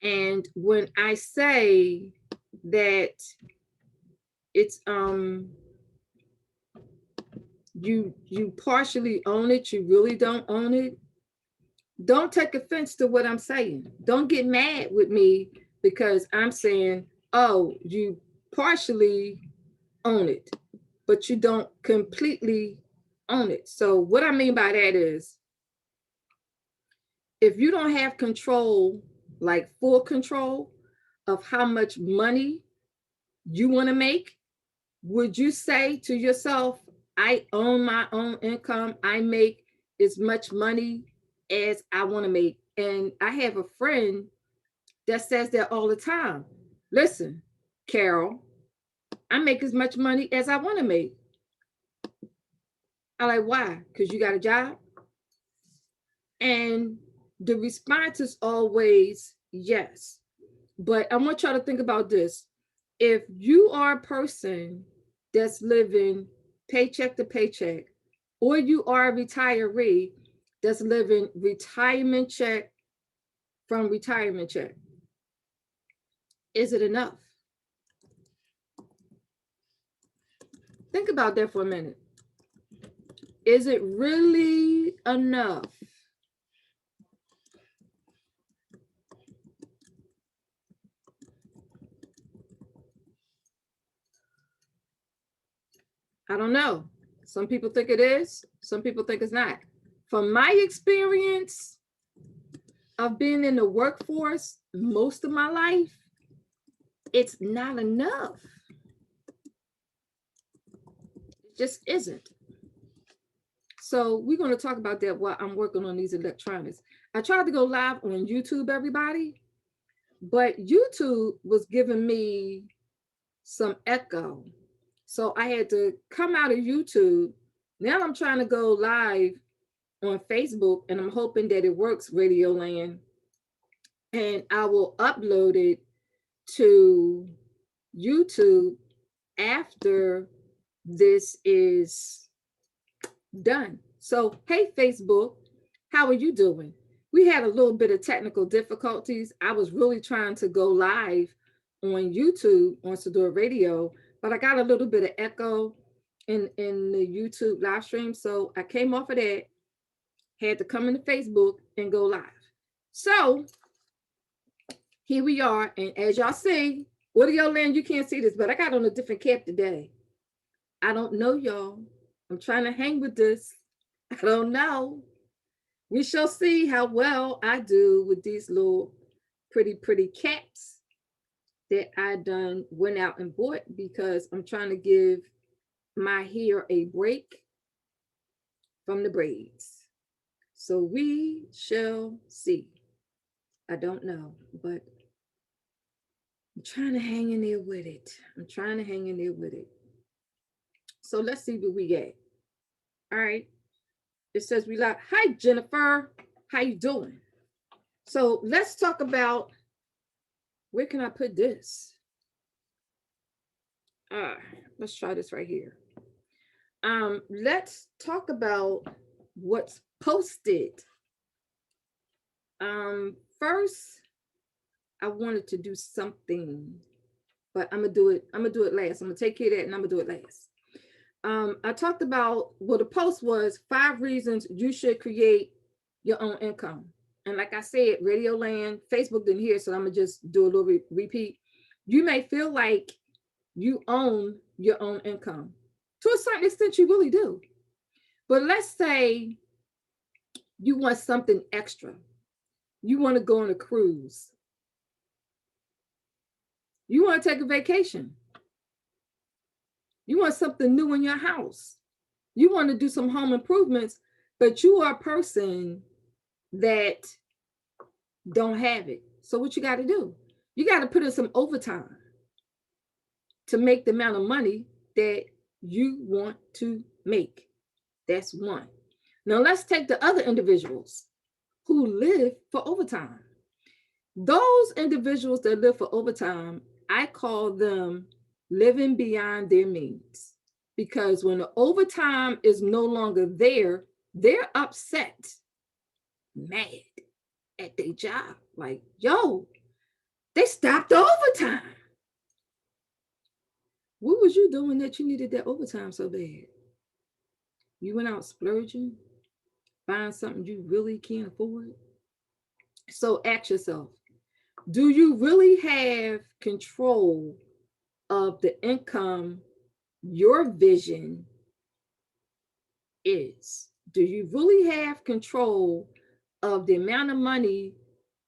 And when I say that it's you partially own it, you really don't own it, don't take offense to what I'm saying. Don't get mad with me because I'm saying, oh, you partially own it, but you don't completely own it. So what I mean by that is, if you don't have control, like full control of how much money you want to make, would you say to yourself, I own my own income, I make as much money as I want to make? And I have a friend that says that all the time. Listen, Carol, I make as much money as I want to make. I'm like, why? Because you got a job? And the response is always yes. But I want y'all to think about this. If you are a person that's living paycheck to paycheck, or you are a retiree that's living retirement check from retirement check, is it enough? Think about that for a minute. Is it really enough? I don't know. Some people think it is, some people think it's not. From my experience of being in the workforce most of my life, it's not enough. It just isn't. So we're going to talk about that while I'm working on these electronics. I tried to go live on YouTube, everybody, but YouTube was giving me some echo. So I had to come out of YouTube. Now I'm trying to go live on Facebook, and I'm hoping that it works, Radio Land. And I will upload it to YouTube after this is done. So, hey, Facebook, how are you doing? We had a little bit of technical difficulties. I was really trying to go live on YouTube on Sador Radio, but I got a little bit of echo in the YouTube live stream. So I came off of that, had to come into Facebook and go live. So here we are. And as y'all see, Audio Land, you can't see this, but I got on a different cap today. I don't know, y'all. I'm trying to hang with this. I don't know. We shall see how well I do with these little pretty caps that I done went out and bought, because I'm trying to give my hair a break from the braids. So we shall see. I don't know, but I'm trying to hang in there with it. I'm trying to hang in there with it. So let's see what we get. All right. It says we like, hi, Jennifer. How you doing? So let's talk about, where can I put this? Let's try this right here. Let's talk about what's posted. First, I wanted to do something, but I'm gonna do it last. I'm gonna take care of that and I'm gonna do it last. I talked about, well, the post was 5 reasons you should create your own income. And like I said, Radio Land, Facebook didn't hear, so I'm gonna just do a little repeat. You may feel like you own your own income. To a certain extent, you really do. But let's say you want something extra. You want to go on a cruise. You want to take a vacation. You want something new in your house. You want to do some home improvements, but you are a person that don't have it. So what you got to do? You got to put in some overtime to make the amount of money that you want to make. That's one. Now let's take the other individuals who live for overtime. Those individuals that live for overtime, I call them living beyond their means, because when the overtime is no longer there, they're upset, mad at their job. Like, yo, They stopped the overtime. What was you doing that you needed that overtime so bad? You went out splurging, buying something you really can't afford? So ask yourself, do you really have control of the income your vision is? Do you really have control of the amount of money,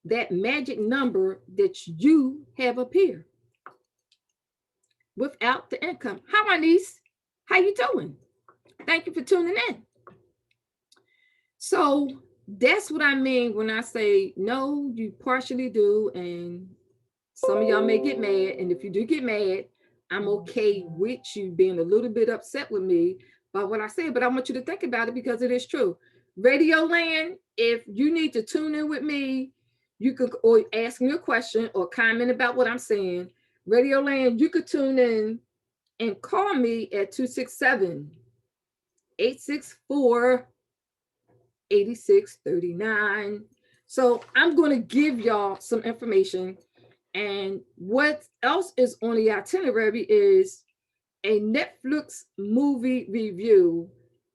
that magic number that you have up here without the income? Hi, my niece. How you doing? Thank you for tuning in. So that's what I mean when I say no, you partially do. And some of y'all may get mad. And if you do get mad, I'm okay with you being a little bit upset with me by what I said, but I want you to think about it because it is true. Radio Land, if you need to tune in with me, you could or ask me a question or comment about what I'm saying. Radio Land, you could tune in and call me at 267 864 8639. So I'm going to give y'all some information. And what else is on the itinerary is a Netflix movie review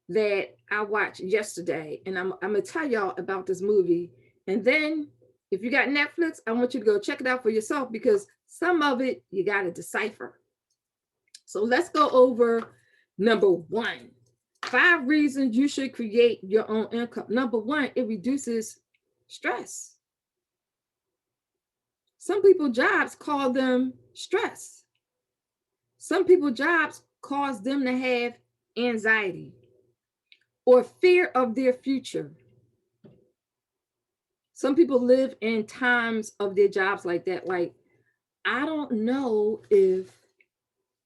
that I watched yesterday. And I'm going to tell y'all about this movie. And then if you got Netflix, I want you to go check it out for yourself because some of it you got to decipher. So let's go over number 1. 5 reasons you should create your own income. Number 1, it reduces stress. Some people jobs call them stress. Some people jobs cause them to have anxiety or fear of their future. Some people live in times of their jobs like that. Like, I don't know if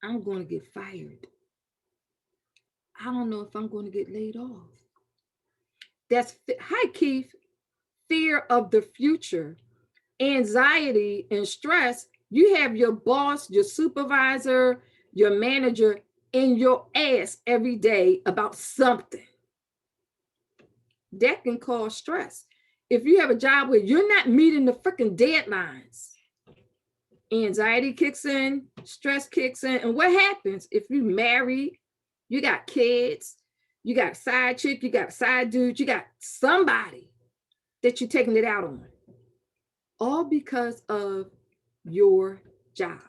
I'm going to get fired. I don't know if I'm going to get laid off. That's, hi, Keith, fear of the future, anxiety and stress. You have your boss, your supervisor, your manager in your ass every day about something. That can cause stress. If you have a job where you're not meeting the freaking deadlines, anxiety kicks in, stress kicks in. And what happens if you married, you got kids, you got a side chick, you got a side dude, you got somebody that you're taking it out on, all because of your job.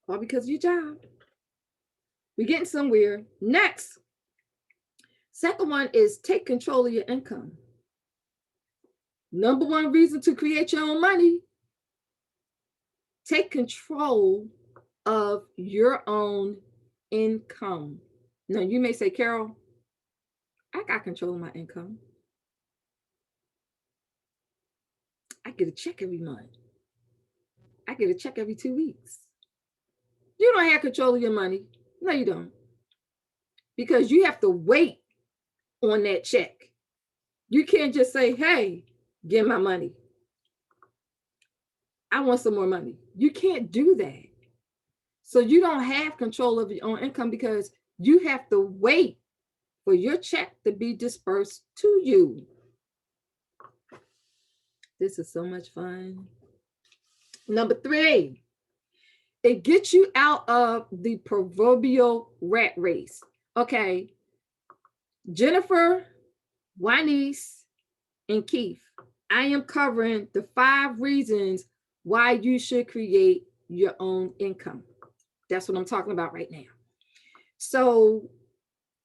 All because of your job. We're getting somewhere. Next, second one is take control of your income. Number 1 reason to create your own money, take control of your own income. Now, you may say, Carol, I got control of my income. I get a check every month. I get a check every 2 weeks. You don't have control of your money. No, you don't. Because you have to wait on that check. You can't just say, hey, get my money. I want some more money. You can't do that. So you don't have control of your own income because you have to wait for your check to be dispersed to you. This is so much fun. Number 3, it gets you out of the proverbial rat race. Okay, Jennifer, Juanice, and Keith, I am covering the 5 reasons why you should create your own income. That's what I'm talking about right now. So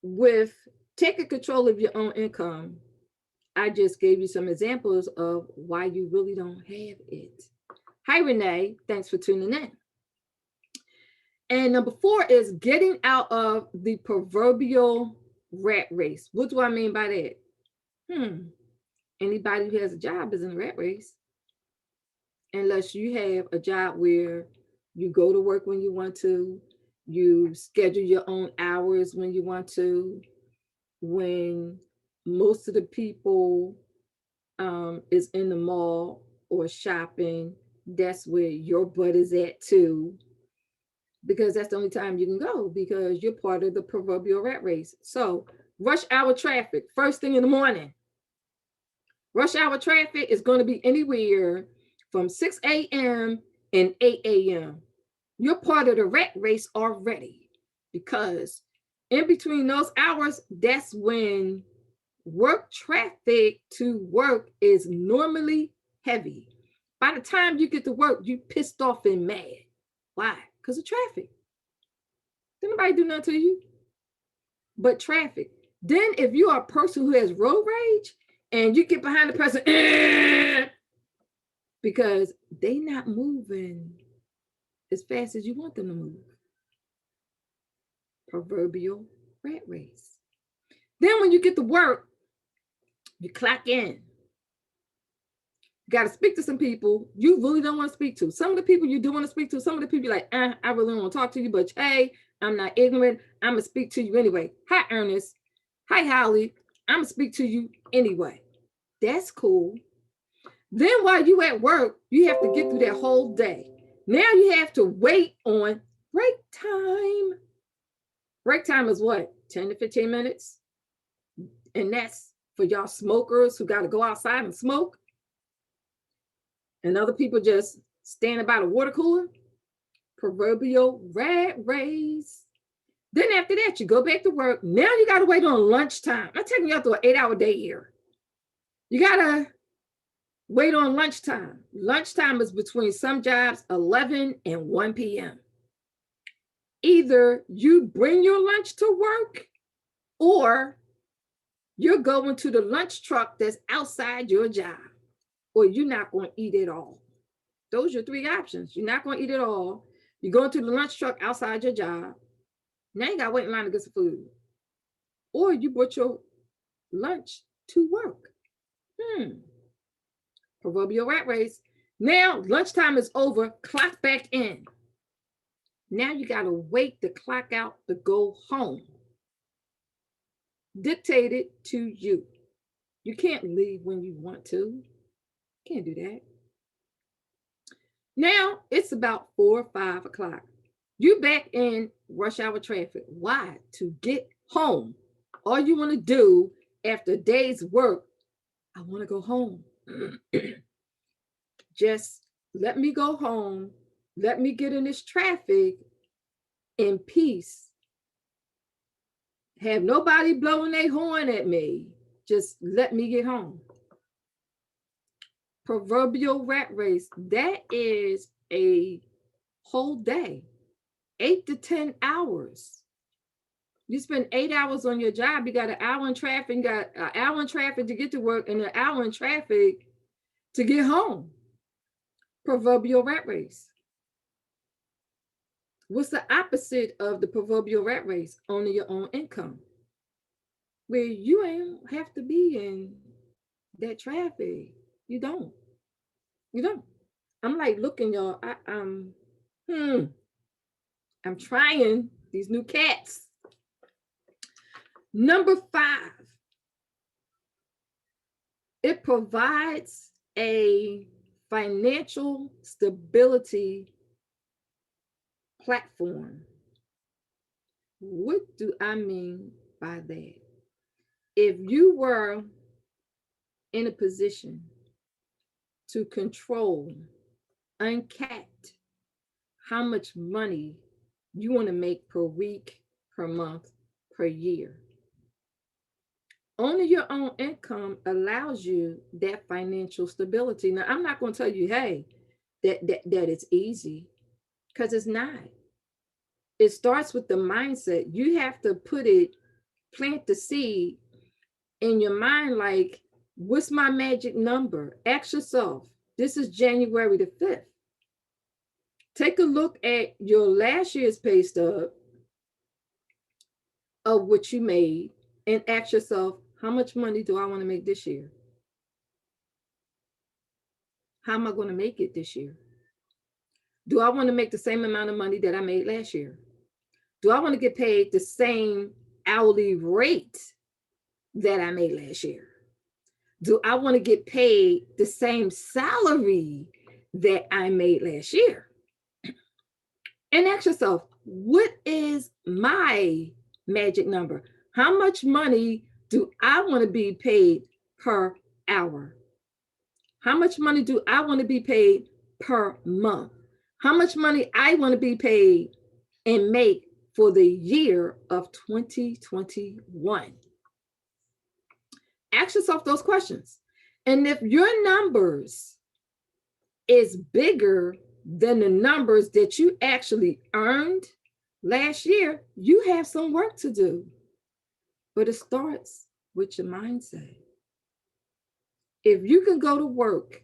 with taking control of your own income, I just gave you some examples of why you really don't have it. Hi, Renee. Thanks for tuning in. And number 4 is getting out of the proverbial rat race. What do I mean by that? Anybody who has a job is in a rat race. Unless you have a job where you go to work when you want to, you schedule your own hours when you want to, when most of the people is in the mall or shopping, that's where your butt is at too, because that's the only time you can go because you're part of the proverbial rat race. So rush hour traffic, first thing in the morning, Rush hour traffic is going to be anywhere from 6 a.m. and 8 a.m. You're part of the rat race already, because in between those hours, that's when work traffic to work is normally heavy. By the time you get to work, you pissed off and mad. Why? Because of traffic. Did nobody do nothing to you but traffic? Then if you are a person who has road rage and you get behind the person because they not moving as fast as you want them to move. Proverbial rat race. Then when you get to work, you clock in. You got to speak to some people you really don't want to speak to. Some of the people you do want to speak to, some of the people you're like, I really don't want to talk to you, but hey, I'm not ignorant. I'm going to speak to you anyway. Hi, Ernest. Hi, Holly. I'm going to speak to you anyway. That's cool. Then while you at work, you have to get through that whole day. Now you have to wait on break time. Break time is what? 10 to 15 minutes? And that's for y'all smokers who got to go outside and smoke. And other people just standing by the water cooler. Proverbial rat race. Then after that, you go back to work. Now you got to wait on lunchtime. I'm taking y'all through an 8-hour day here. You got to wait on lunchtime. Lunchtime is between some jobs 11 and 1 p.m. Either you bring your lunch to work or you're going to the lunch truck that's outside your job, or you're not going to eat it all. Those are your three options. You're not going to eat it all. You're going to the lunch truck outside your job. Now you got to wait in line to get some food. Or you brought your lunch to work. Proverbial rat race. Now lunchtime is over. Clock back in. Now you got to wait to clock out to go home. Dictated to you. You can't leave when you want to. Can't do that. Now it's about 4 or 5 o'clock. You back in rush hour traffic. Why? To get home. All you want to do after a day's work, I want to go home. Just let me go home. Let me get in this traffic in peace. Have nobody blowing their horn at me. Just let me get home. Proverbial rat race. That is a whole day. 8 to 10 hours. You spend 8 hours on your job. You got an hour in traffic. You got an hour in traffic to get to work and an hour in traffic to get home. Proverbial rat race. What's the opposite of the proverbial rat race? Owning your own income, where you ain't have to be in that traffic. You don't. I'm like, looking, y'all. I'm trying these new cats. Number 5. It provides a financial stability platform. What do I mean by that? If you were in a position to control, uncapped, how much money you want to make per week, per month, per year. Owning your own income allows you that financial stability. Now, I'm not going to tell you, hey, that it's easy, because it's not. It starts with the mindset. You have to plant the seed in your mind, like, what's my magic number? Ask yourself, this is January the 5th. Take a look at your last year's pay stub of what you made and ask yourself, how much money do I want to make this year? How am I going to make it this year? Do I want to make the same amount of money that I made last year? Do I want to get paid the same hourly rate that I made last year? Do I want to get paid the same salary that I made last year? And ask yourself, what is my magic number? How much money do I want to be paid per hour? How much money do I want to be paid per month? How much money I want to be paid and make for the year of 2021? Ask yourself those questions. And if your numbers is bigger than the numbers that you actually earned last year, you have some work to do. But it starts with your mindset. If you can go to work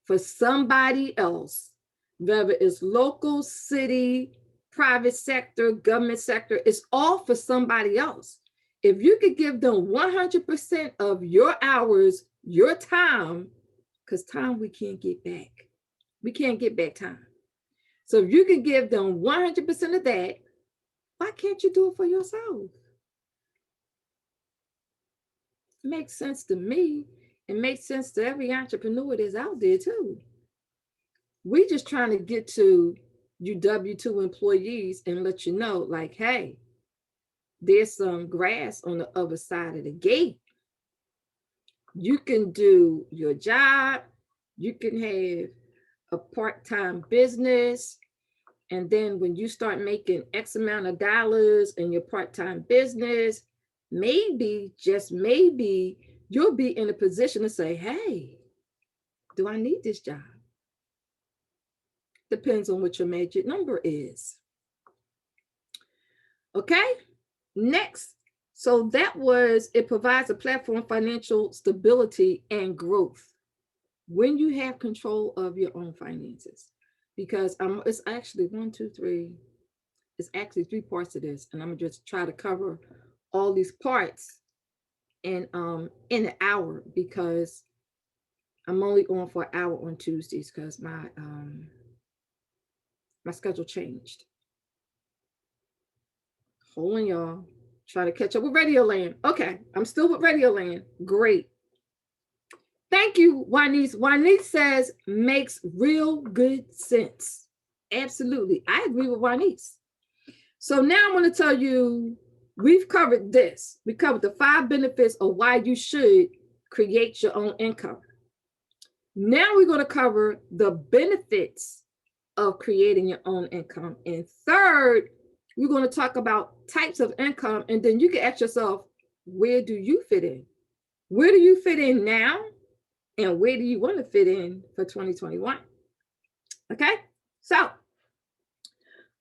for somebody else, whether it's local, city, private sector, government sector, it's all for somebody else. If you could give them 100% of your hours, your time, because time we can't get back. We can't get back time. So if you can give them 100% of that, why can't you do it for yourself? It makes sense to me. It makes sense to every entrepreneur that's out there too. We just trying to get to you W-2 employees and let you know, like, hey, there's some grass on the other side of the gate. You can do your job. You can have a part-time business. And then when you start making X amount of dollars in your part-time business, maybe, just maybe, you'll be in a position to say, hey, do I need this job? Depends on what your magic number is. Okay, next. So that was, it provides a platform, financial stability and growth when you have control of your own finances. Because it's actually 1, 2, 3. It's actually 3 parts of this, and I'm gonna just try to cover all these parts in an hour, because I'm only on for an hour on Tuesdays because my schedule changed. Hold on, y'all. Try to catch up with Radio Land. Okay, I'm still with Radio Land. Great. Thank you, Juanice. Juanice says, makes real good sense. Absolutely. I agree with Juanice. So now I'm going to tell you, we've covered this. We covered the 5 benefits of why you should create your own income. Now we're going to cover the benefits of creating your own income. And third, we're going to talk about types of income. And then you can ask yourself, where do you fit in? Where do you fit in now? And where do you want to fit in for 2021? Okay, so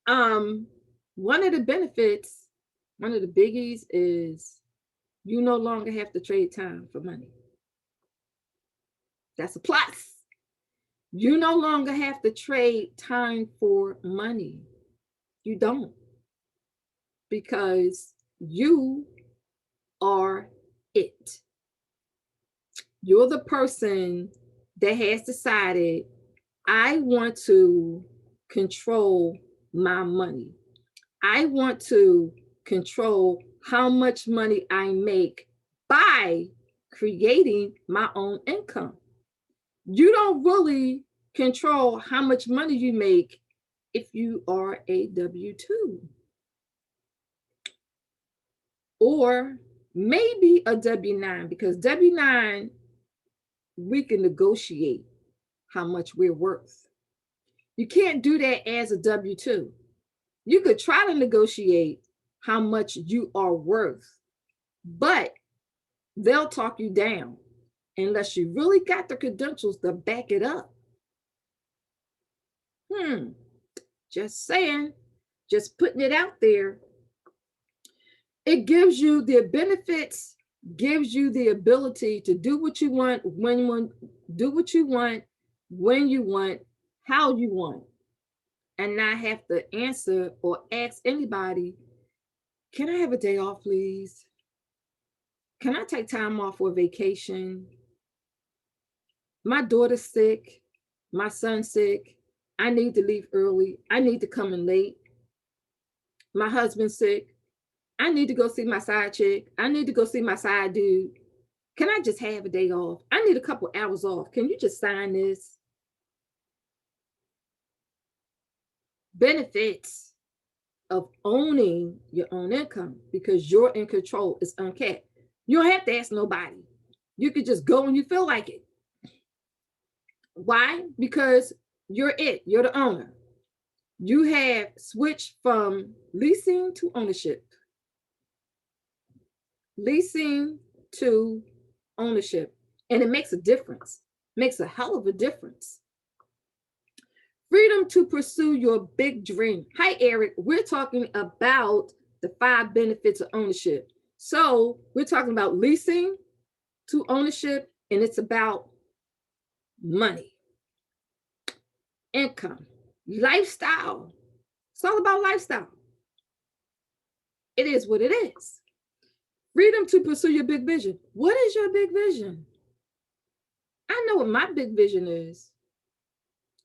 one of the benefits, one of the biggies is you no longer have to trade time for money. That's a plus. You no longer have to trade time for money. You don't, because you are it. You're the person that has decided, I want to control my money. I want to control how much money I make by creating my own income. You don't really control how much money you make if you are a W-2. Or maybe a W-9, because W-9, we can negotiate how much we're worth. You can't do that as a W-2. You could try to negotiate how much you are worth, but they'll talk you down unless you really got the credentials to back it up. Just saying, just putting it out there. It gives you the benefits, gives you the ability to do what you want, do what you want, when you want, how you want, and not have to answer or ask anybody, can I have a day off, please? Can I take time off for a vacation? My daughter's sick. My son's sick. I need to leave early. I need to come in late. My husband's sick. I need to go see my side chick. I need to go see my side dude. Can I just have a day off? I need a couple hours off. Can you just sign this? Benefits of owning your own income, because you're in control. It's uncapped. You don't have to ask nobody. You could just go when you feel like it. Why? Because you're the owner. You have switched from leasing to ownership. Leasing to ownership. And it makes a difference, makes a hell of a difference. Freedom to pursue your big dream. Hi, Eric. We're talking about the 5 benefits of ownership. So we're talking about leasing to ownership, and it's about money, income, lifestyle. It's all about lifestyle. It is what it is. Freedom to pursue your big vision. What is your big vision? I know what my big vision is.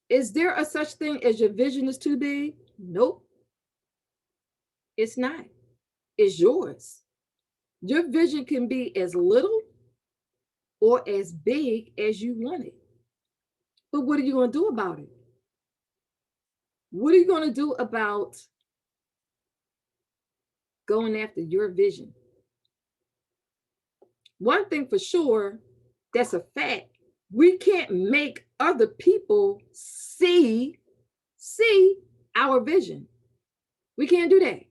Is there a such thing as your vision is too big? Nope. It's not. It's yours. Your vision can be as little or as big as you want it. But what are you going to do about it? What are you going to do about going after your vision? One thing for sure, that's a fact. We can't make other people see our vision. We can't do that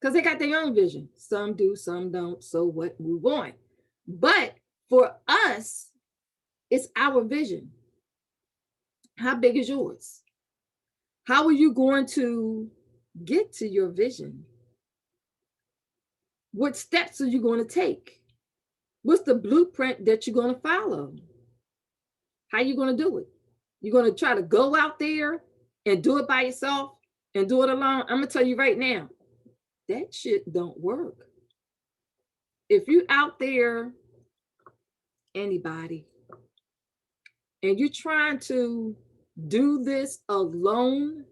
because they got their own vision. Some do, some don't. So what? Move on. But for us, it's our vision. How big is yours? How are you going to get to your vision? What steps are you going to take? What's the blueprint that you're going to follow? How are you going to do it? You're going to try to go out there and do it by yourself and do it alone? I'm going to tell you right now, that shit don't work. If you out there, anybody, and you're trying to do this alone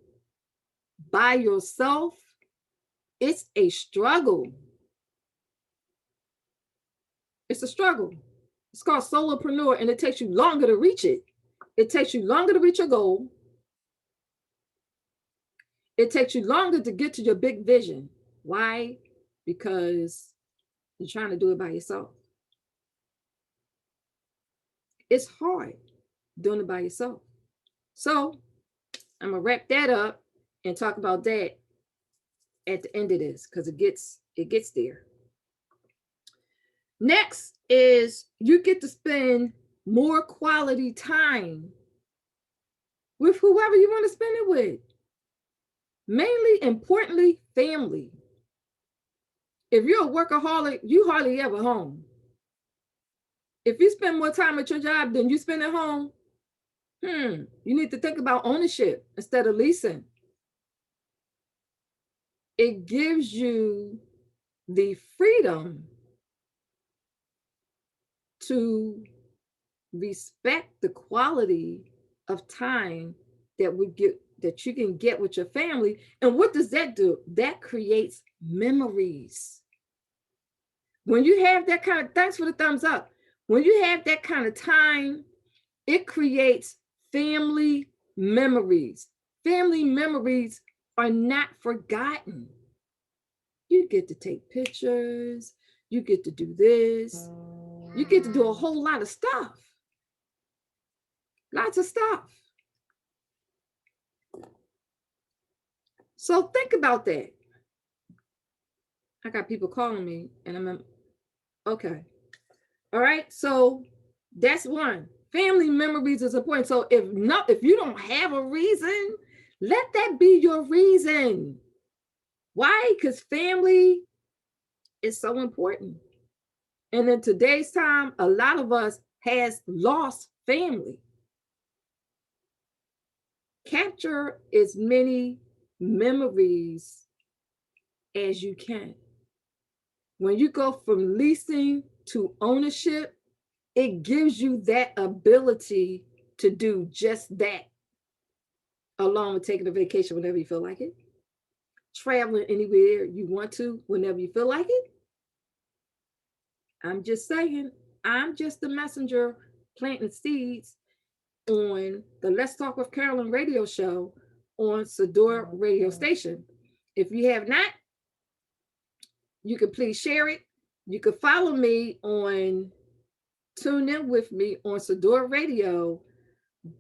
by yourself, it's a struggle. It's a struggle. It's called solopreneur, and it takes you longer to reach it. It takes you longer to reach your goal. It takes you longer to get to your big vision. Why? Because you're trying to do it by yourself. It's hard doing it by yourself. So I'm going to wrap that up and talk about that at the end of this because it gets there. Next is you get to spend more quality time with whoever you want to spend it with. Mainly, importantly, family. If you're a workaholic, you hardly ever home. If you spend more time at your job than you spend at home, you need to think about ownership instead of leasing. It gives you the freedom to respect the quality of time that you can get with your family. And what does that do? That creates memories. When you have that kind of, thanks for the thumbs up. When you have that kind of time, it creates family memories. Family memories are not forgotten. You get to take pictures. You get to do this. You get to do a whole lot of stuff. Lots of stuff. So think about that. I got people calling me and I'm okay. All right. So that's one. Family memories is important. So if you don't have a reason, let that be your reason. Why? Because family is so important. And in today's time, a lot of us has lost family. Capture as many memories as you can. When you go from leasing to ownership, it gives you that ability to do just that, along with taking a vacation whenever you feel like it, traveling anywhere you want to whenever you feel like it. I'm just saying, I'm just the messenger planting seeds on the Let's Talk with Carolyn radio show on Sador radio station. If you have not, you can please share it. You can follow me tune in with me on Sador radio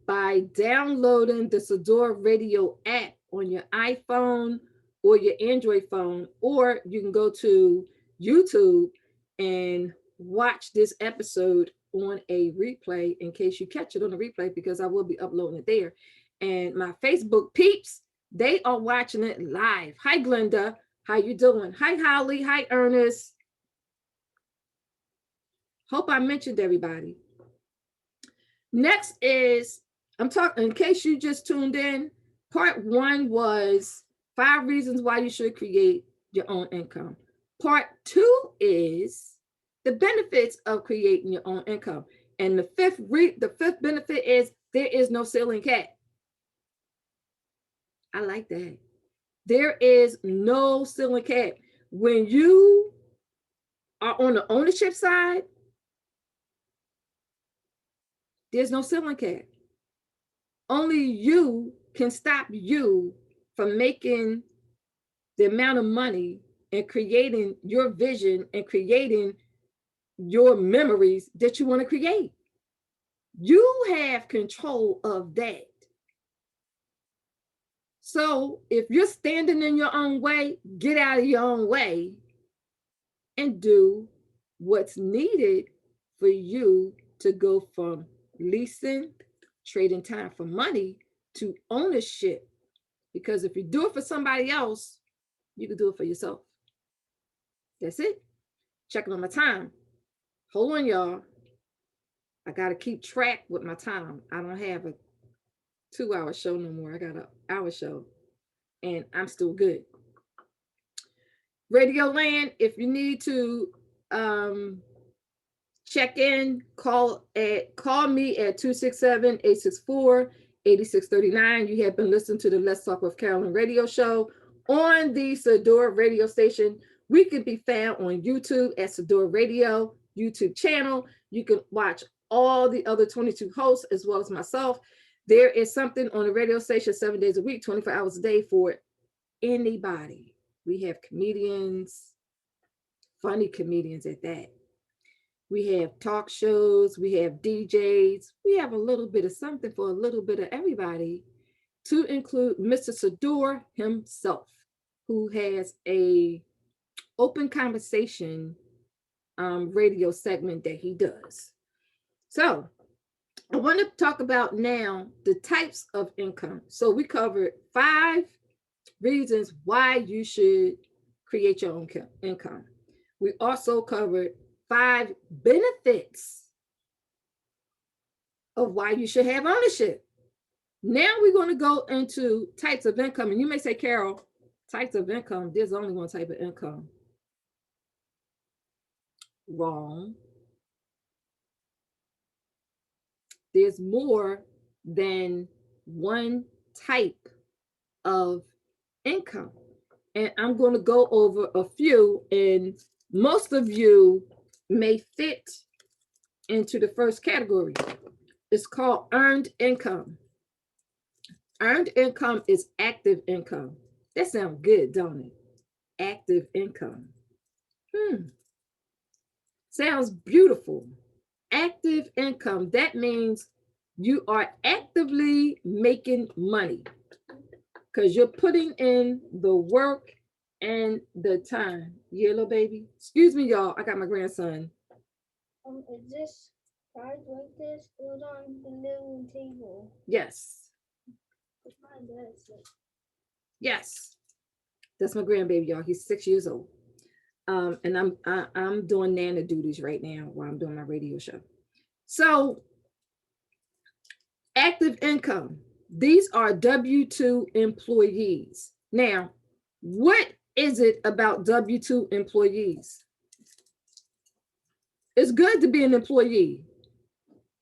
by downloading the Sador Radio app on your iPhone or your Android phone, or you can go to YouTube and watch this episode on a replay in case you catch it on a replay, because I will be uploading it there. And my Facebook peeps, they are watching it live. Hi, Glenda. How you doing? Hi, Holly. Hi, Ernest. Hope I mentioned everybody. Next is, I'm talking, in case you just tuned in, part 1 was 5 reasons why you should create your own income. Part 2 is the benefits of creating your own income. And the fifth benefit is there is no ceiling cap. I like that. There is no ceiling cap. When you are on the ownership side, there's no ceiling cap. Only you can stop you from making the amount of money and creating your vision and creating your memories that you want to create. You have control of that. So if you're standing in your own way, get out of your own way and do what's needed for you to go from leasing, trading time for money, to ownership. Because if you do it for somebody else, you can do it for yourself. That's it. Checking on my time. Hold on, y'all. I got to keep track with my time. I don't have a 2-hour show no more. I got an hour show, and I'm still good. Radio Land, if you need to check in, call me at 267-864-8639. You have been listening to the Let's Talk with Carolyn radio show on the Sador radio station. We can be found on YouTube at Sador Radio YouTube channel. You can watch all the other 22 hosts as well as myself. There is something on the radio station 7 days a week, 24 hours a day for anybody. We have comedians, funny comedians at that. We have talk shows, we have DJs, we have a little bit of something for a little bit of everybody, to include Mr. Sador himself, who has a open conversation radio segment that he does. So I want to talk about now the types of income. So we covered 5 reasons why you should create your own income. We also covered 5 benefits of why you should have ownership. Now we're going to go into types of income. And you may say, Carol, types of income, there's only one type of income. Wrong. There's more than one type of income. And I'm going to go over a few, and most of you may fit into the first category. It's called earned income. Earned income is active income. That sounds good, don't it? Active income. Sounds beautiful. Active income. That means you are actively making money because you're putting in the work and the time. Yeah, little baby. Excuse me, y'all. I got my grandson. Is this card like this? It was on the little table. Yes. Yes. That's my grandbaby, y'all. He's 6 years old. And I'm doing Nana duties right now while I'm doing my radio show. So, active income. These are W-2 employees. Now, what is it about W-2 employees? It's good to be an employee.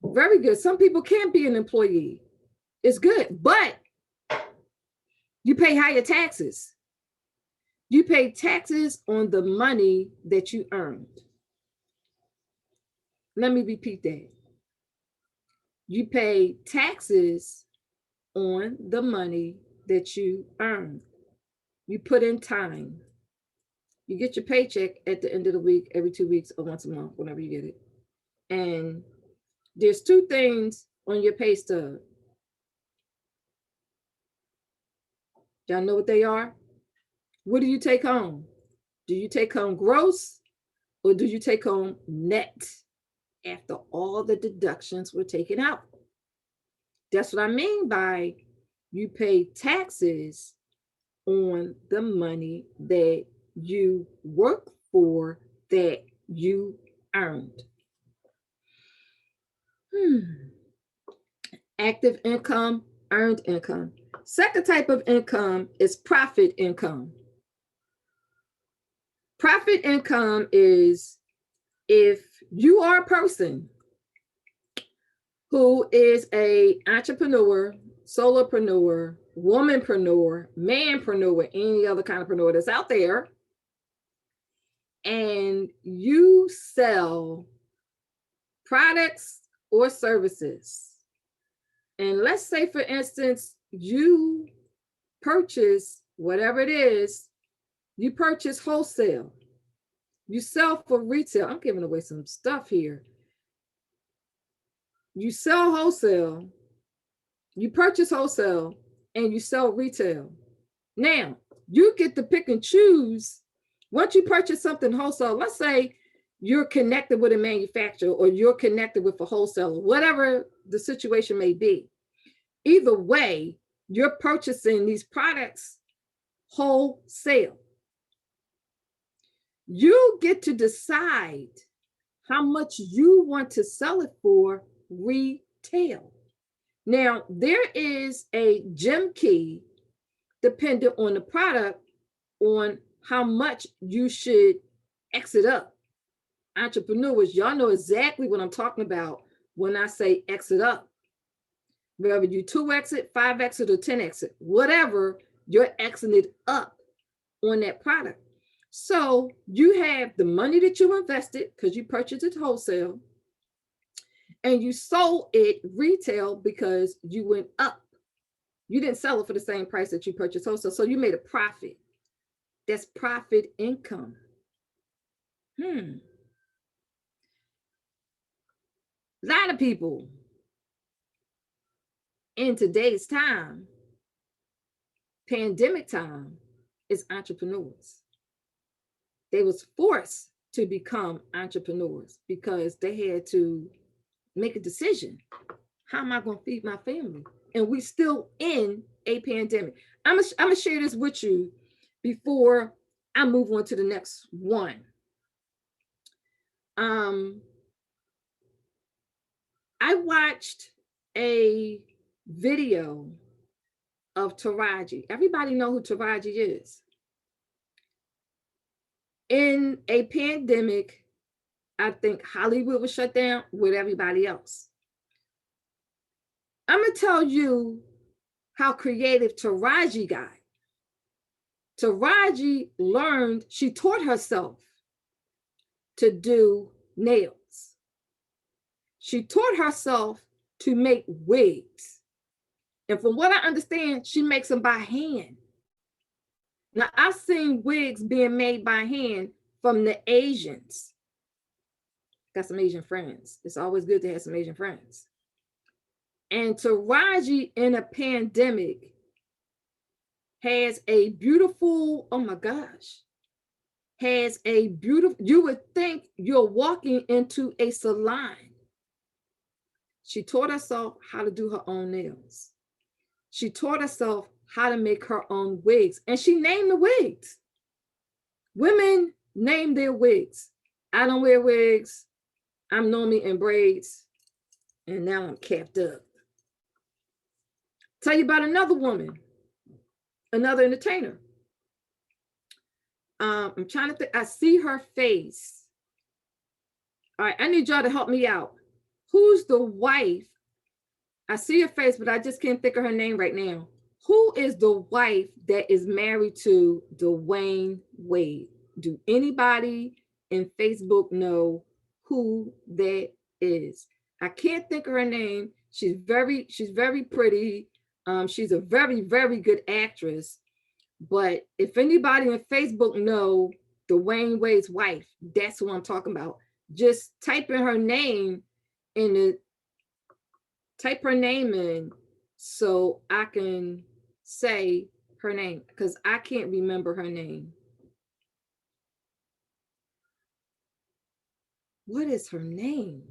Very good. Some people can't be an employee. It's good, but you pay higher taxes. You pay taxes on the money that you earned. Let me repeat that. You pay taxes on the money that you earn. You put in time. You get your paycheck at the end of the week, every 2 weeks or once a month, whenever you get it. And there's 2 things on your pay stub. Y'all know what they are? What do you take home? Do you take home gross or do you take home net after all the deductions were taken out? That's what I mean by you pay taxes on the money that you work for, that you earned. Active income, earned income. Second type of income is profit income. Profit income is if you are a person who is a entrepreneur, solopreneur, womanpreneur, manpreneur, any other kind of preneur that's out there, and you sell products or services. And let's say, for instance, you purchase whatever it is, you purchase wholesale, you sell for retail. I'm giving away some stuff here. You sell wholesale, you purchase wholesale, and you sell retail. Now, you get to pick and choose. Once you purchase something wholesale, let's say you're connected with a manufacturer or you're connected with a wholesaler, whatever the situation may be. Either way, you're purchasing these products wholesale. You get to decide how much you want to sell it for retail. Now, there is a gem key dependent on the product on how much you should exit up. Entrepreneurs, y'all know exactly what I'm talking about when I say exit up. Whether you 2 exit, 5 exit, or 10 exit, whatever, you're exiting up on that product. So you have the money that you invested because you purchased it wholesale, and you sold it retail because you went up. You didn't sell it for the same price that you purchased wholesale, so you made a profit. That's profit income. A lot of people in today's time, pandemic time, is entrepreneurs. They was forced to become entrepreneurs because they had to make a decision. How am I going to feed my family? And we still in a pandemic. I'm gonna share this with you before I move on to the next one. I watched a video of Taraji. Everybody know who Taraji is. In a pandemic, I think Hollywood was shut down with everybody else. I'm going to tell you how creative Taraji got. Taraji learned, she taught herself to do nails. She taught herself to make wigs. And from what I understand, she makes them by hand. Now, I've seen wigs being made by hand from the Asians. Got some Asian friends. It's always good to have some Asian friends. And Taraji in a pandemic has a beautiful, oh my gosh, has a beautiful, you would think you're walking into a salon. She taught herself how to do her own nails. She taught herself how to make her own wigs, and she named the wigs. Women name their wigs. I don't wear wigs. I'm normally in braids, and now I'm capped up. Tell you about another woman, another entertainer. I'm trying to think. I see her face. All right, I need y'all to help me out. Who's the wife? I see her face, but I just can't think of her name right now. Who is the wife that is married to Dwayne Wade? Do anybody in Facebook know who that is? I can't think of her name. She's very pretty. She's a very, very good actress. But if anybody on Facebook know Dwayne Wade's wife, that's who I'm talking about. Just type in her name type her name in so I can say her name because I can't remember her name. What is her name?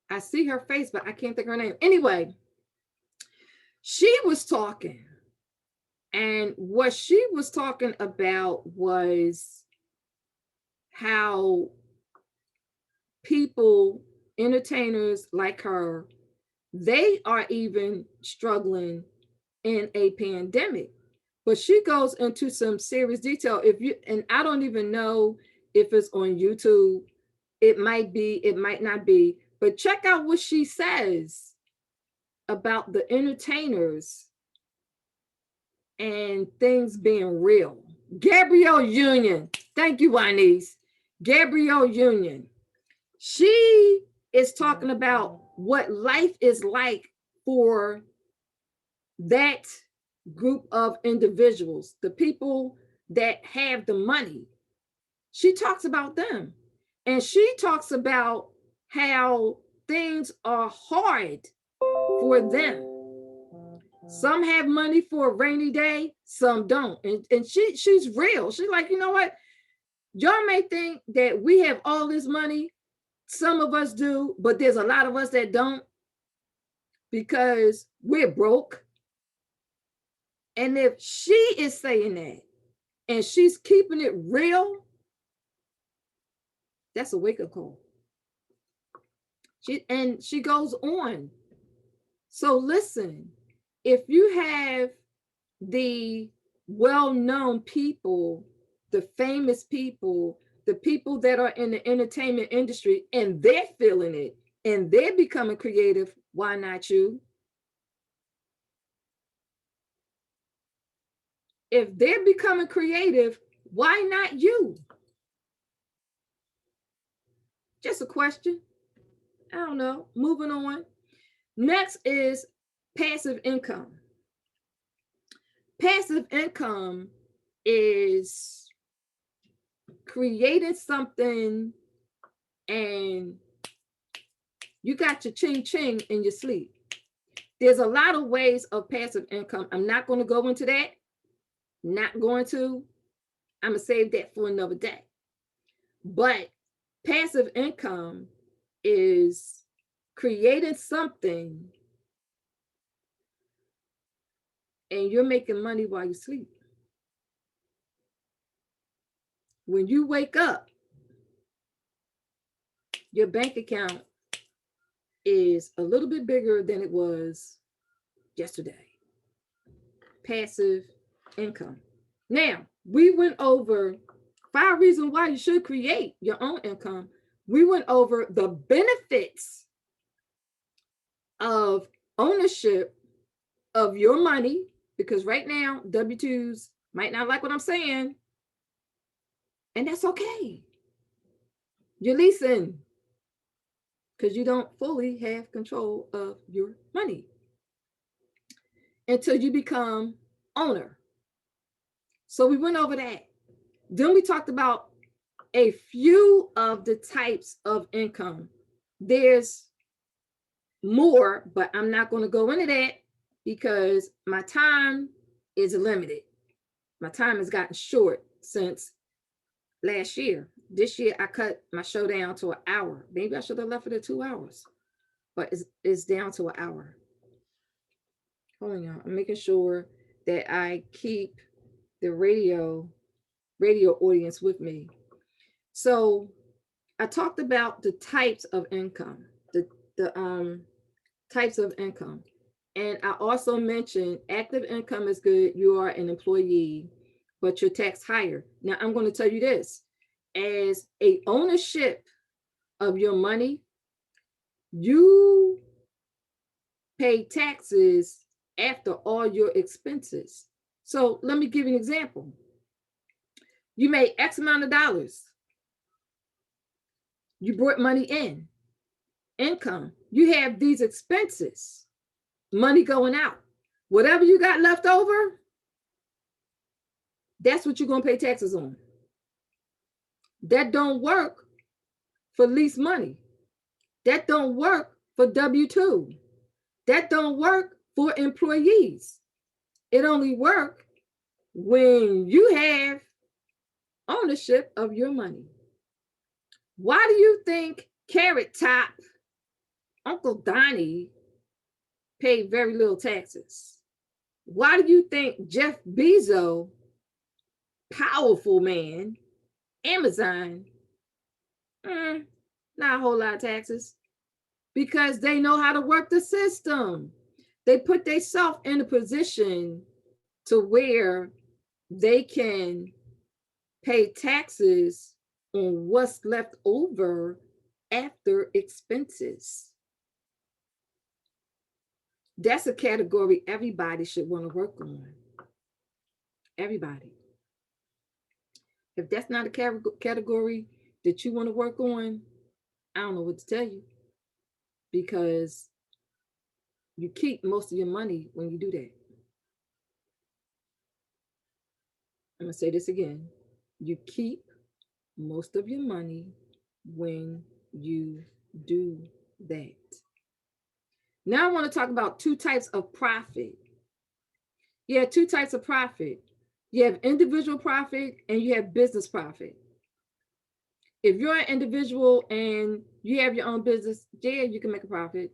I see her face, but I can't think of her name. Anyway, she was talking, and what she was talking about was how people, entertainers like her, they are even struggling in a pandemic. But she goes into some serious detail. If you, and I don't even know if it's on YouTube, it might be, it might not be, but check out what she says about the entertainers and things being real. Gabrielle Union, thank you, Juanice. Gabrielle Union, she is talking about what life is like for that group of individuals, the people that have the money. She talks about them, and she talks about how things are hard for them. Some have money for a rainy day, some don't. And she's real. She's like, you know what? Y'all may think that we have all this money. Some of us do, but there's a lot of us that don't because we're broke. And if she is saying that and she's keeping it real, that's a wake-up call. She goes on. So listen, if you have the well-known people, the famous people, the people that are in the entertainment industry, and they're feeling it and they're becoming creative, why not you? If they're becoming creative, why not you? Just a question. I don't know. Moving on. Next is passive income. Passive income is creating something and you got your ching ching in your sleep. There's a lot of ways of passive income. I'm not going to go into that. Not going to. I'm going to save that for another day. But passive income is creating something and you're making money while you sleep. When you wake up, your bank account is a little bit bigger than it was yesterday. Passive income. Now, we went over 5 reasons why you should create your own income. We went over the benefits of ownership of your money, because right now, W-2s might not like what I'm saying, and that's okay. You're leasing because you don't fully have control of your money until you become owner. So we went over that. Then we talked about a few of the types of income. There's more, but I'm not going to go into that because my time is limited. My time has gotten short since last year. This year, I cut my show down to an hour. Maybe I should have left it at 2 hours, but it's down to an hour. Hold on, I'm making sure that I keep the radio audience with me. So I talked about the types of income, the types of income. And I also mentioned active income is good. You are an employee, but you're taxed higher. Now I'm going to tell you this, as a ownership of your money, you pay taxes after all your expenses. So let me give you an example. You made X amount of dollars. You brought money in, income. You have these expenses, money going out. Whatever you got left over, that's what you're going to pay taxes on. That don't work for lease money. That don't work for W-2. That don't work for employees. It only works when you have ownership of your money. Why do you think Carrot Top, Uncle Donnie paid very little taxes? Why do you think Jeff Bezos, powerful man, Amazon, not a whole lot of taxes? Because they know how to work the system. They put themselves in a position to where they can pay taxes on what's left over after expenses. That's a category everybody should want to work on. Everybody. If that's not a category that you want to work on, I don't know what to tell you, because you keep most of your money when you do that. I'm going to say this again. You keep most of your money when you do that. Now I want to talk about two types of profit. Yeah, two types of profit. You have individual profit and you have business profit. If you're an individual and you have your own business, yeah, you can make a profit.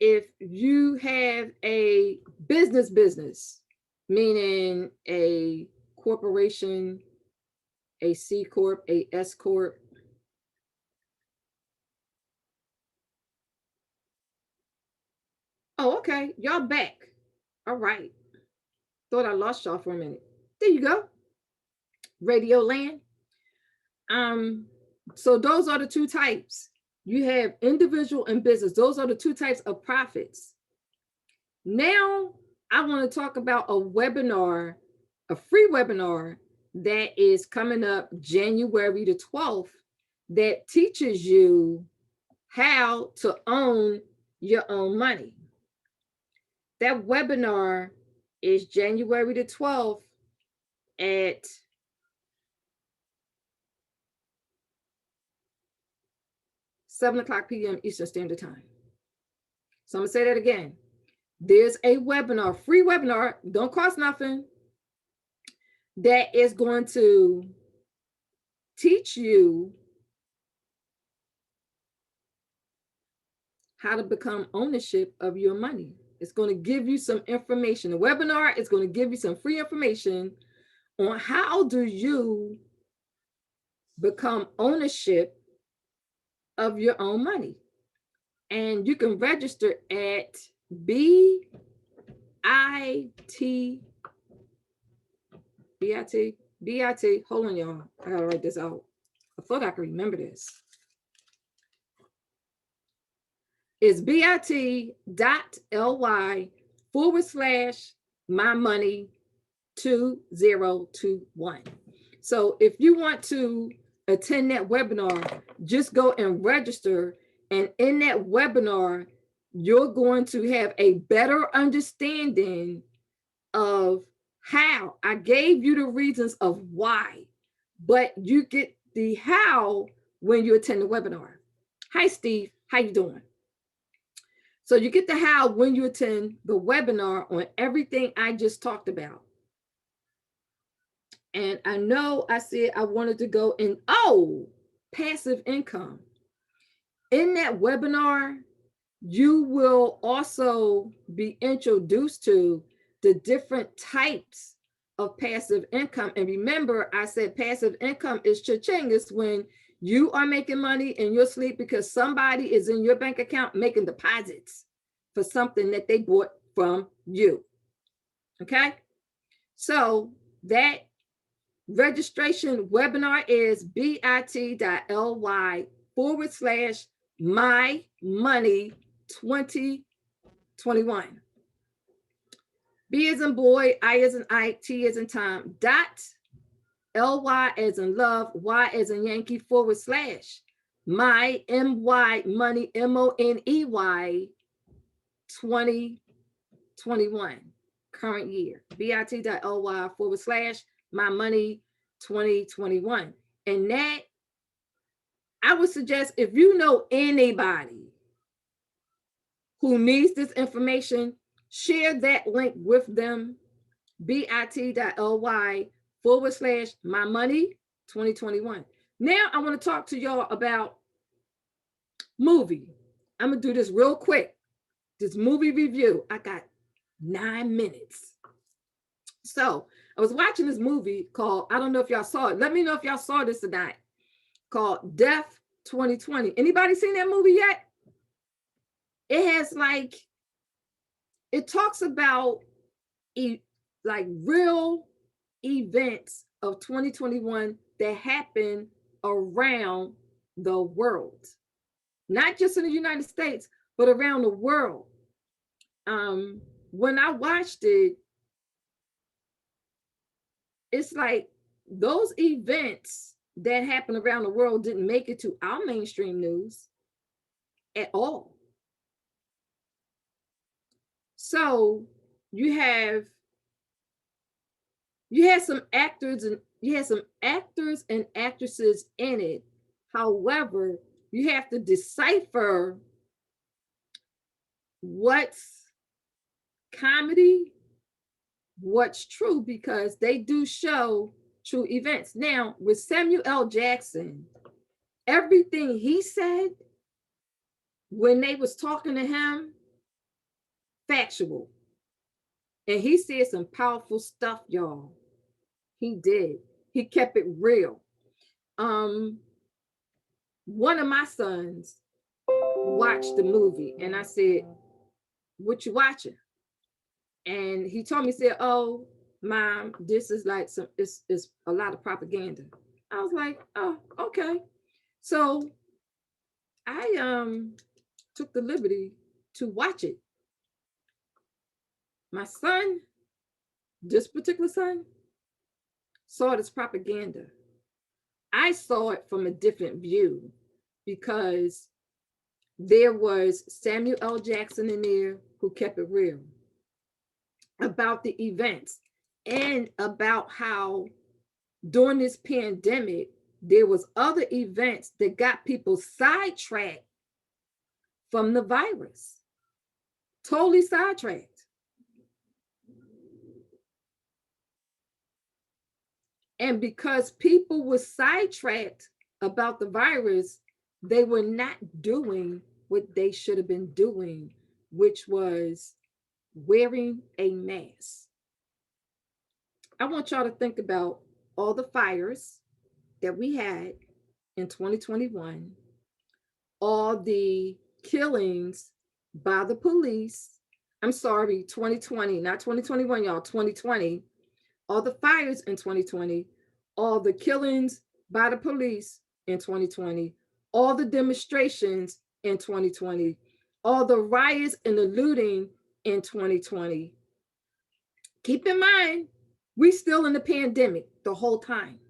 If you have a business, meaning a corporation, a C Corp, a S Corp, oh, okay, y'all back. All right. Thought I lost y'all for a minute. There you go. Radio land. So those are the two types. You have individual and business. Those are the two types of profits. Now I want to talk about a webinar, a free webinar that is coming up January the 12th that teaches you how to own your own money. That webinar is January the 12th at 7:00 p.m. Eastern Standard Time. So I'm going to say that again. There's a webinar, free webinar, don't cost nothing, that is going to teach you how to become ownership of your money. It's going to give you some information. The webinar is going to give you some free information on how do you become ownership of your own money. And you can register at BIT, hold on, y'all. I gotta write this out. I thought I could remember this. It's bit.ly/mymoney2021. So if you want to attend that webinar, just go and register. And in that webinar, you're going to have a better understanding of how. I gave you the reasons of why, but you get the how when you attend the webinar. Hi, Steve. How you doing? So you get the how when you attend the webinar on everything I just talked about. And I know I said I wanted to go in, passive income. In that webinar, you will also be introduced to the different types of passive income. And remember, I said passive income is cha-ching. It's when you are making money in your sleep because somebody is in your bank account making deposits for something that they bought from you. Okay? So that registration webinar is bit.ly/mymoney2021. B as in boy, I as in Ike, T as in Tom, .ly as in love, Y as in Yankee / my MY money MONEY 2021 current year. bit.ly/ my money 2021. And that, I would suggest, if you know anybody who needs this information, share that link with them bit.ly/my money 2021. Now I want to talk to y'all about movie. I'm gonna do this real quick. This movie review. I got 9 minutes. So I was watching this movie called, I don't know if y'all saw it. Let me know if y'all saw this or not. Called Death 2020. Anybody seen that movie yet? It has like, it talks about like real events of 2021 that happen around the world, not just in the United States, but around the world. When I watched it, it's like those events that happen around the world didn't make it to our mainstream news at all. So you have you had some actors and you had some actors and actresses in it. However, you have to decipher what's comedy, what's true, because they do show true events. Now, with Samuel L. Jackson, everything he said when they was talking to him, factual. And he said some powerful stuff, y'all. He did. He kept it real. Um, one of my sons watched the movie and I said, "What you watching?" And he told me, said, "Oh, mom, this is like it's a lot of propaganda." I was like, "Oh, okay." So I took the liberty to watch it. My son, this particular son, saw it as propaganda. I saw it from a different view because there was Samuel L. Jackson in there who kept it real about the events and about how during this pandemic there was other events that got people sidetracked from the virus, totally sidetracked. And because people were sidetracked about the virus, they were not doing what they should have been doing, which was wearing a mask. I want y'all to think about all the fires that we had in 2021, all the killings by the police. I'm sorry, 2020, not 2021, y'all, 2020. All the fires in 2020, all the killings by the police in 2020, all the demonstrations in 2020, all the riots and the looting in 2020. Keep in mind, we still in the pandemic the whole time.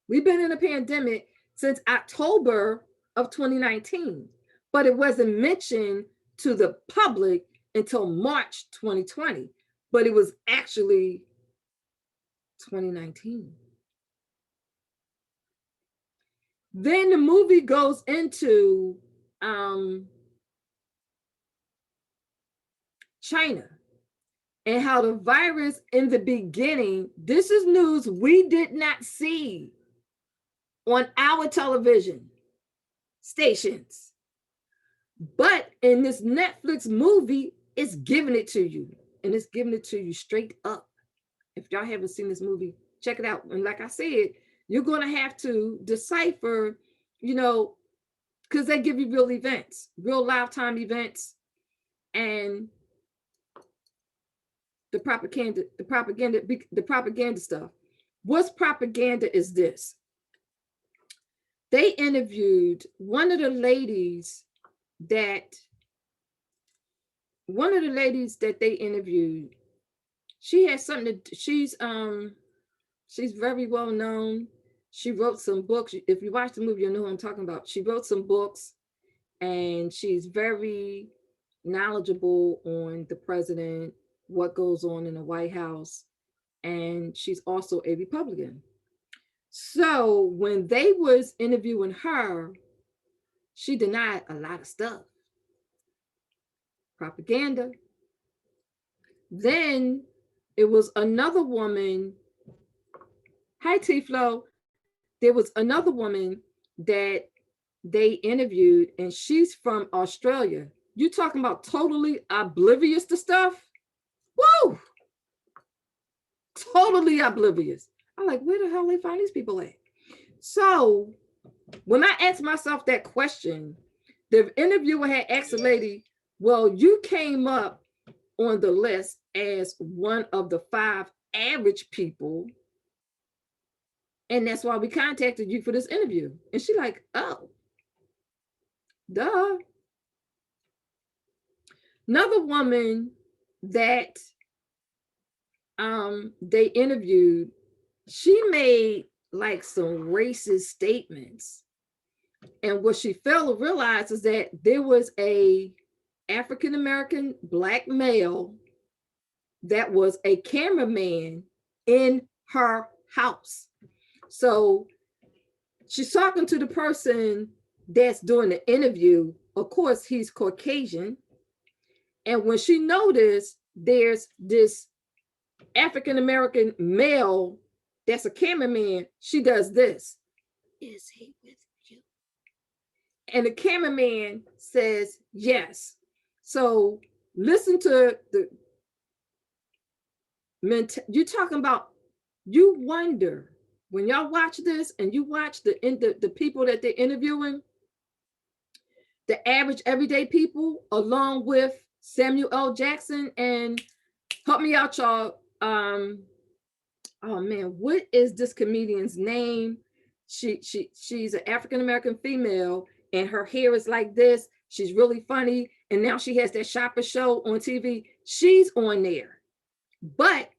We've been in a pandemic since October of 2019, but it wasn't mentioned to the public until March 2020, but it was actually 2019. Then the movie goes into China and how the virus in the beginning, this is news we did not see on our television stations. But in this Netflix movie, it's giving it to you. And it's giving it to you straight up. If y'all haven't seen this movie, check it out. And like I said, you're going to have to decipher, because they give you real events, real lifetime events, and the propaganda stuff. What's propaganda is this. They interviewed one of the ladies that they interviewed. She has something to, she's very well known. She wrote some books. If you watch the movie, you'll know what I'm talking about. She wrote some books and she's very knowledgeable on the president, what goes on in the White House, and she's also a Republican. So when they was interviewing her, she denied a lot of stuff. Propaganda. Then it was another woman. Hi, T-Flow. There was another woman that they interviewed, and she's from Australia. You talking about totally oblivious to stuff? Woo! Totally oblivious. I'm like, where the hell they find these people at? So when I asked myself that question, the interviewer had asked the lady, well, you came up on the list as one of the 5 average people, and that's why we contacted you for this interview. And she like, oh, duh. Another woman that they interviewed, she made like some racist statements. And what she failed to realize is that there was a African American black male that was a cameraman in her house. So she's talking to the person that's doing the interview. Of course, he's Caucasian. And when she noticed there's this African American male that's a cameraman, she does this. Is he with you? And the cameraman says yes. So listen to the you're talking about, you wonder when y'all watch this and you watch the people that they're interviewing, the average everyday people, along with Samuel L. Jackson, and help me out, y'all. Oh man, what is this comedian's name? She's an African American female, and her hair is like this. She's really funny, and now she has that shopper show on TV. She's on there, but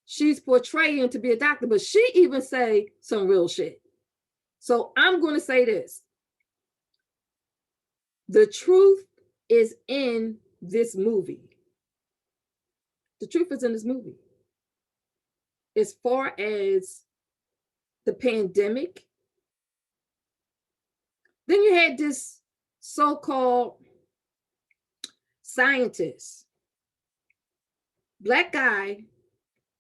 she's portraying to be a doctor. But she even say some real shit. So I'm going to say this: the truth is in this movie. The truth is in this movie. As far as the pandemic, then you had this so-called scientist, black guy,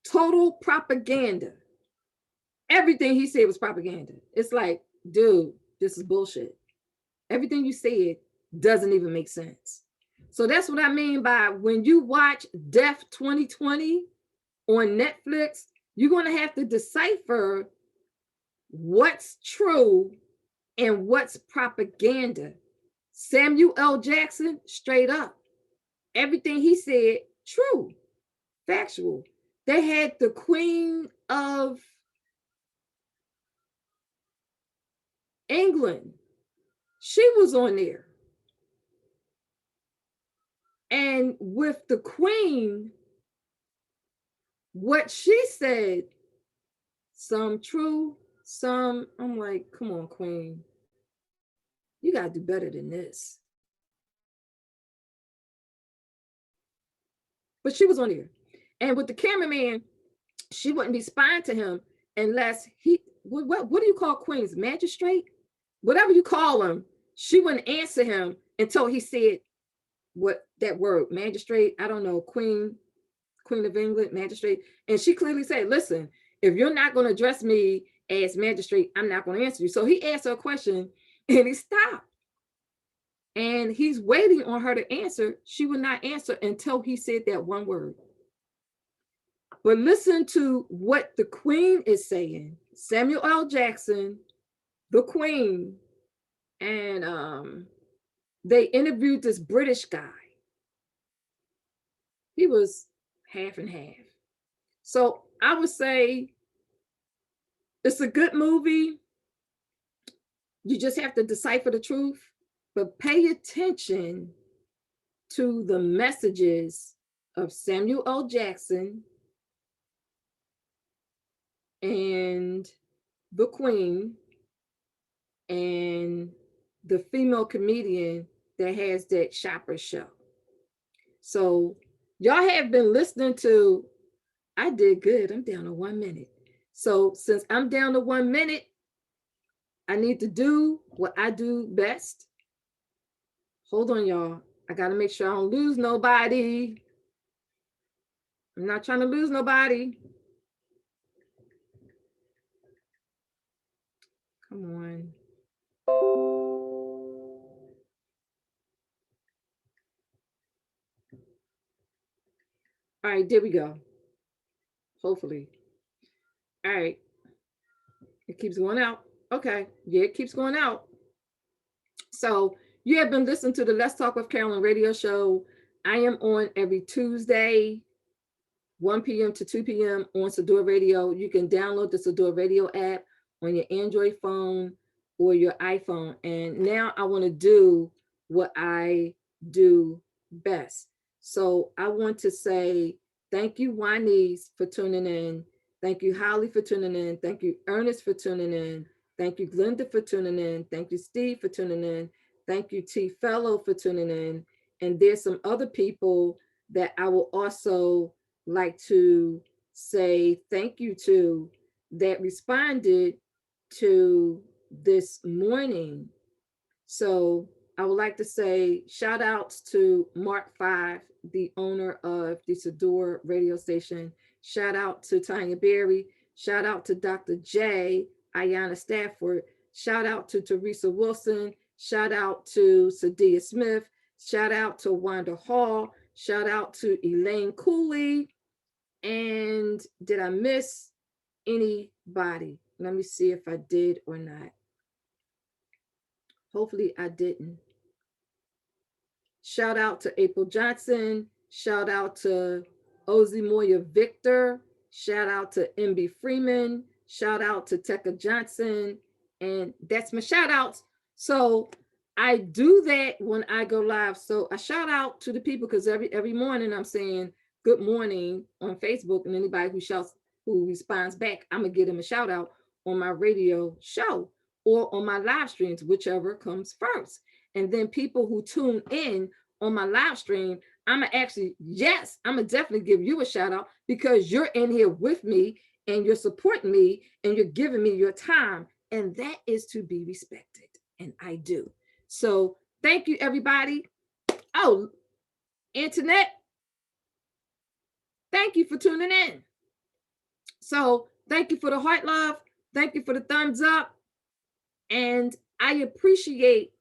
total propaganda. Everything he said was propaganda. It's like, dude, this is bullshit. Everything you said doesn't even make sense. So that's what I mean by when you watch Death 2020 on Netflix, you're going to have to decipher what's true and what's propaganda. Samuel L. Jackson, straight up, everything he said, true, factual. They had the Queen of England. She was on there. And with the Queen, what she said, some true, some, I'm like, come on, Queen. You got to do better than this. But she was on there. And with the cameraman, she wouldn't be spying to him unless he, what do you call queens? Magistrate? Whatever you call him, she wouldn't answer him until he said what that word, magistrate, I don't know, Queen of England, magistrate. And she clearly said, listen, if you're not going to address me as magistrate, I'm not going to answer you. So he asked her a question and he stopped. And he's waiting on her to answer. She would not answer until he said that one word. But listen to what the Queen is saying. Samuel L. Jackson, the Queen, and they interviewed this British guy. He was half and half. So I would say it's a good movie. You just have to decipher the truth, but pay attention to the messages of Samuel L. Jackson and the Queen and the female comedian that has that shopper show. So y'all have been listening to, I did good. I'm down to 1 minute. So since I'm down to 1 minute, I need to do what I do best. Hold on, y'all. I got to make sure I don't lose nobody. I'm not trying to lose nobody. Come on. All right, there we go. Hopefully. All right. It keeps going out. Okay. Yeah, it keeps going out. So you have been listening to the Let's Talk with Carolyn radio show. I am on every Tuesday, 1 p.m. to 2 p.m. on Sador Radio. You can download the Sador Radio app on your Android phone or your iPhone. And now I want to do what I do best. So I want to say thank you, Juanice, for tuning in. Thank you, Holly, for tuning in. Thank you, Ernest, for tuning in. Thank you, Glenda, for tuning in. Thank you, Steve, for tuning in. Thank you, T. Fellow, for tuning in. And there's some other people that I will also like to say thank you to that responded to this morning. So I would like to say shout outs to Mark Five, the owner of the Sador radio station. Shout out to Tanya Berry. Shout out to Dr. J, Ayanna Stafford. Shout out to Teresa Wilson. Shout out to Sadia Smith. Shout out to Wanda Hall. Shout out to Elaine Cooley. And did I miss anybody? Let me see if I did or not. Hopefully I didn't. Shout out to April Johnson. Shout out to Ozzy Moya Victor. Shout out to MB Freeman. Shout out to Tekka Johnson. And that's my shout outs. So I do that when I go live. So I shout out to the people because every morning I'm saying good morning on Facebook, and anybody who responds back, I'm gonna give them a shout out on my radio show or on my live streams, whichever comes first. And then people who tune in on my live stream, I'm gonna definitely give you a shout out because you're in here with me and you're supporting me and you're giving me your time, and that is to be respected, and I do. So thank you, everybody. Oh, Internet, thank you for tuning in. So thank you for the heart love. Thank you for the thumbs up. And I appreciate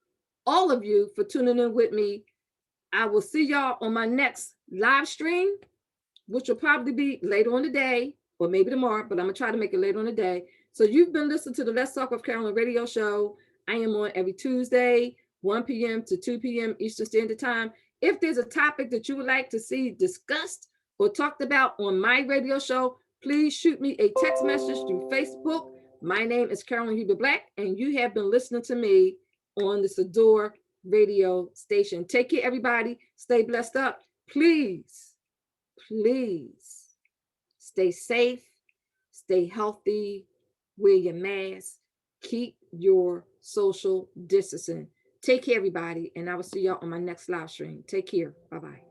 all of you for tuning in with me. I will see y'all on my next live stream, which will probably be later on the day or maybe tomorrow, but I'm going to try to make it later on the day. So you've been listening to the Let's Talk with Carolyn radio show. I am on every Tuesday, 1 p.m. to 2 p.m. Eastern Standard Time. If there's a topic that you would like to see discussed or talked about on my radio show, please shoot me a text message through Facebook. My name is Carolyn Huber Black, and you have been listening to me on the Sador radio station. Take care, everybody. Stay blessed up. Please stay safe, stay healthy, wear your mask, keep your social distancing. Take care, everybody, and I will see y'all on my next live stream. Take care. Bye-bye.